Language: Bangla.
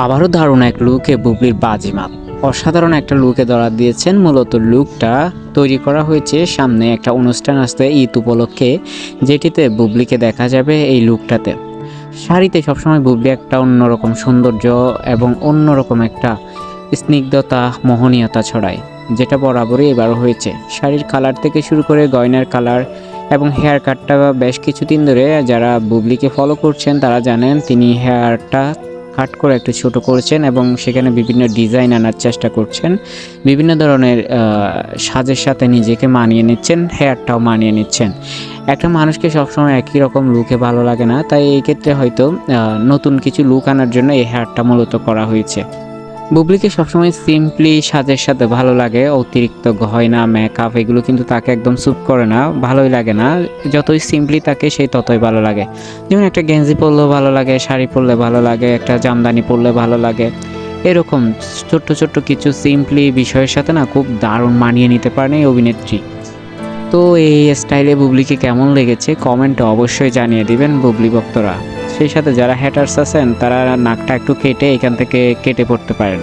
আবারও দারুণ এক লুকে বুবলির বাজিমাত। অসাধারণ একটা লুকে ধরা দিয়েছেন। মূলত লুকটা তৈরি করা হয়েছে সামনে একটা অনুষ্ঠান আসছে ঈদ উপলক্ষে, যেটিতে বুবলিকে দেখা যাবে এই লুকটাতে। শাড়িতে সবসময় বুবলি একটা অন্যরকম সৌন্দর্য এবং অন্যরকম একটা স্নিগ্ধতা, মোহনীয়তা ছড়ায়, যেটা বরাবরই এবারও হয়েছে। শাড়ির কালার থেকে শুরু করে গয়নার কালার এবং হেয়ার কাটটা বেশ কিছুদিন ধরে যারা বুবলিকে ফলো করছেন তারা জানেন তিনি হেয়ারটা কাট করে একটু ছোট করেছেন এবং সেখানে বিভিন্ন ডিজাইন আনার চেষ্টা করছেন। বিভিন্ন ধরনের সাজের সাথে নিজেকে মানিয়ে নিচ্ছেন, হেয়ারটাও মানিয়ে নিচ্ছেন। একটা মানুষকে সবসময় একই রকম লুকে ভালো লাগে না, তাই এই ক্ষেত্রে হয়তো নতুন কিছু লুক আনার জন্য এই হেয়ারটা মূলত করা হয়েছে। বুবলিকে সবসময় সিম্পলি সাজের সাথে ভালো লাগে। অতিরিক্ত গয়না, মেকআপ এগুলো কিন্তু তাকে একদম স্যুট করে না, ভালোই লাগে না। যতই সিম্পলি থাকে সেই ততই ভালো লাগে। যেমন একটা গেঞ্জি পরলেও ভালো লাগে, শাড়ি পরলে ভালো লাগে, একটা জামদানি পরলে ভালো লাগে। এরকম ছোট্ট ছোট্ট কিছু সিম্পলি বিষয়ের সাথে না খুব দারুণ মানিয়ে নিতে পারেন এই অভিনেত্রী। তো এই স্টাইলে বুবলিকে কেমন লেগেছে কমেন্টে অবশ্যই জানিয়ে দিবেন বুবলি ভক্তরা। সেই সাথে যারা হ্যাটার্স আছেন তারা নাকটা একটু কেটে এখান থেকে কেটে পড়তে পারেন।